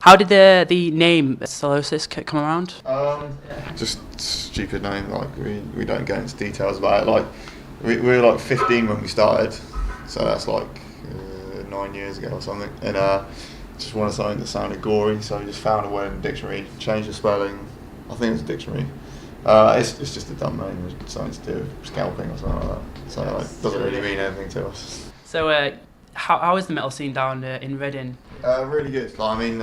How did the name Sylosis come around? Just stupid name. Like we don't get into details about it. Like we were like 15 when we started, so that's like 9 years ago or something. And just wanted something that sounded gory, so we just found a word in the dictionary, changed the spelling. I think it was a dictionary. It's just a dumb name. It's something to do with scalping or something like that. So it doesn't really mean anything to us. So how is the metal scene down in Reading? Really good. Like, I mean,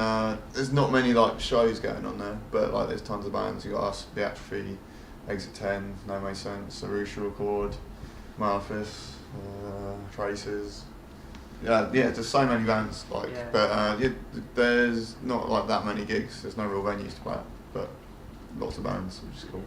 there's not many like shows going on there, but like there's tons of bands. You got us, The Atrophy, Exit 10, No Make Sense, Arusha Record, Malphus, Traces. Yeah, there's so many bands. Like, but there's not like that many gigs. There's no real venues to play at, but lots of bands, which is cool.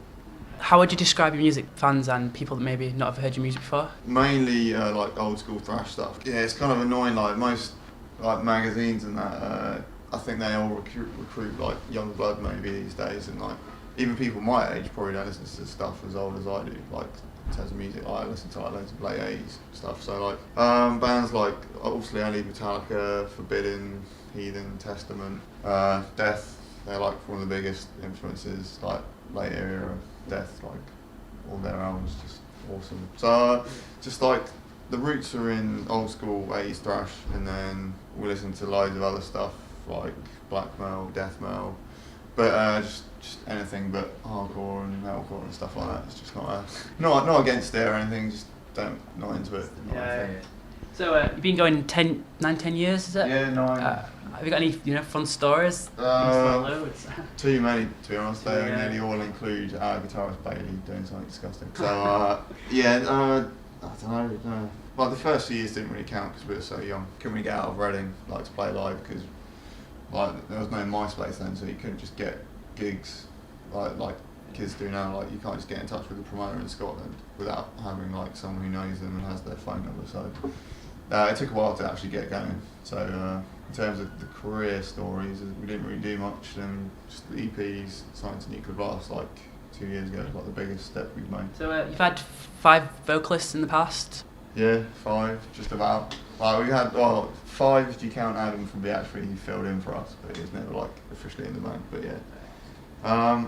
How would you describe your music, fans and people that maybe not have heard your music before? Mainly like old school thrash stuff. Yeah, it's kind of annoying. Like most like magazines and that, I think they all recruit like young blood maybe these days, and like even people my age probably don't listen to stuff as old as I do. Like in terms of music, like, I listen to like loads of late 80s stuff. So like bands like obviously only Metallica, Forbidden, Heathen, Testament, Death. They're like one of the biggest influences. Like late era Death, like all their albums just awesome. So just like the roots are in old school 80s thrash, and then we listen to loads of other stuff like black metal, death metal, but just anything but hardcore and metalcore and stuff like that. It's just not against it or anything, just not into it. So you've been going 10 years, is it? Yeah, 9. Have you got any fun stories? Too many, to be honest. They nearly all include our guitarist Bailey doing something disgusting. So I don't know. Like the first few years didn't really count because we were so young. Couldn't really get out of Reading like to play live because like there was no MySpace then, so you couldn't just get gigs like kids do now. Like you can't just get in touch with a promoter in Scotland without having like someone who knows them and has their phone number. So it took a while to actually get going. So in terms of the career stories, we didn't really do much. And just the EPs, Science and Nuclear Blast, like 2 years ago, was like the biggest step we've made. So you've had 5 vocalists in the past? Yeah, 5, just about. Like we had 5 if you count Adam from The Atrophy, he filled in for us, but he was never like officially in the band. But yeah, I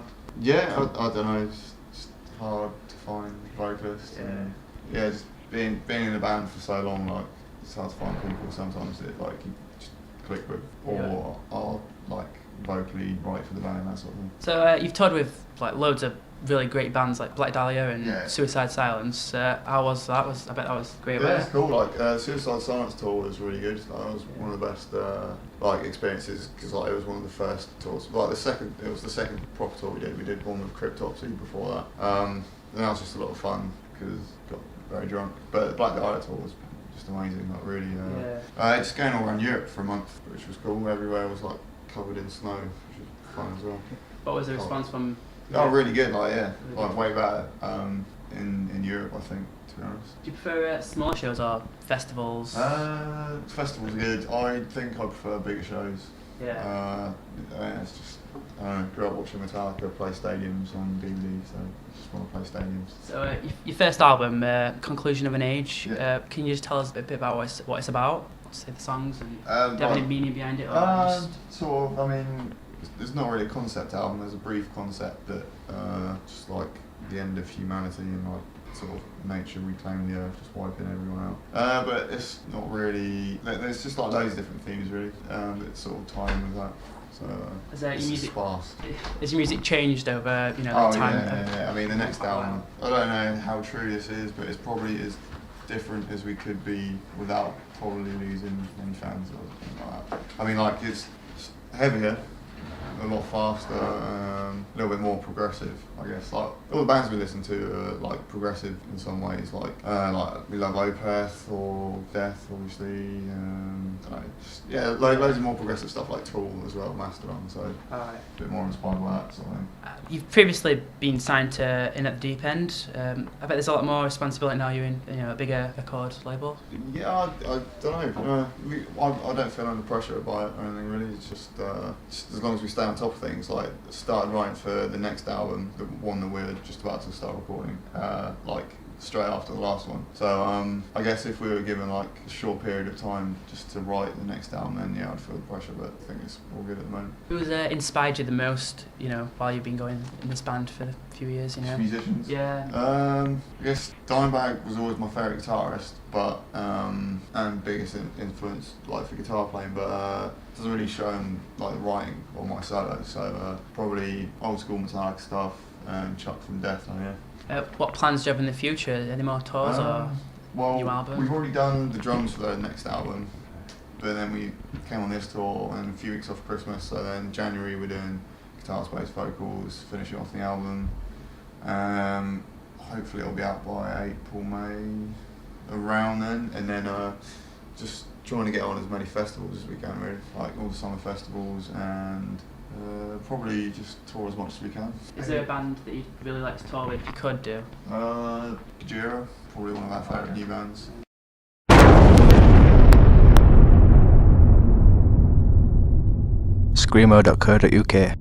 don't know. It's just hard to find vocalists. And, just being in a band for so long, like it's hard to find people sometimes that like you just click with or are like vocally right for the band, that sort of thing. So you've toured with like loads of really great bands like Black Dahlia and Suicide Silence. How was that? I bet that was great. Yeah, it's cool. Like Suicide Silence tour was really good. Like, it was one of the best like experiences because like it was one of the first tours. Like it was the second proper tour we did. We did one with Cryptopsy before that. And that was just a lot of fun because got very drunk. But the Black Dahlia tour was just amazing. Like really. Just going all around Europe for a month, which was cool. Everywhere was like covered in snow, which was fun as well. What was the response from? Oh, really good, like way better in Europe, I think, to be honest. Do you prefer smaller shows or festivals? Festivals are good. I think I prefer bigger shows. It's just, I don't know, grew up watching Metallica play stadiums on DVD, so I just want to play stadiums. So your first album, Conclusion of an Age, can you just tell us a bit about what it's about? Say the songs and do you have any meaning behind it? Or sort of, I mean, there's not really a concept album, there's a brief concept that just like the end of humanity and like sort of nature reclaiming the earth, just wiping everyone out. But it's not really, there's just like loads of different themes really that sort of tie in with that. So it's sparse. Has your music changed over the time? Yeah. I mean the next album, I don't know how true this is, but it's probably as different as we could be without probably losing any fans or something like that. I mean like it's heavier, a lot faster, a little bit more progressive, I guess. Like all the bands we listen to are like progressive in some ways. Like we love Opeth or Death, obviously. Loads of more progressive stuff like Tool as well, Mastodon. So a bit more inspired by that sort of thing. You've previously been signed to In at the Deep End. I bet there's a lot more responsibility now. You're in a bigger record label. Yeah, I don't know. I don't feel under pressure by it or anything really. It's just as long as we stay on top of things. Like started writing for the next album, the one that we're just about to start recording. Like straight after the last one. So I guess if we were given like a short period of time just to write the next album, then yeah, I'd feel the pressure, but I think it's all good at the moment. Who's inspired you the most, you know, while you've been going in this band for a few years, you know? Musicians? Yeah. I guess Dimebag was always my favourite guitarist, but and biggest influence like for guitar playing, but doesn't really show him like the writing or my solos, so probably old school Metallica stuff and Chuck from Death, yeah. What plans do you have in the future? Any more tours or new album? We've already done the drums for the next album, but then we came on this tour and a few weeks off Christmas, so then January we're doing guitar, bass, vocals, finishing off the album. Hopefully it'll be out by April, May, around then, and then just trying to get on as many festivals as we can, really, like all the summer festivals, and probably just tour as much as we can. Is there a band that you'd really like to tour with if you could do? Gojira, probably one of our favourite new bands. Screamo.co.uk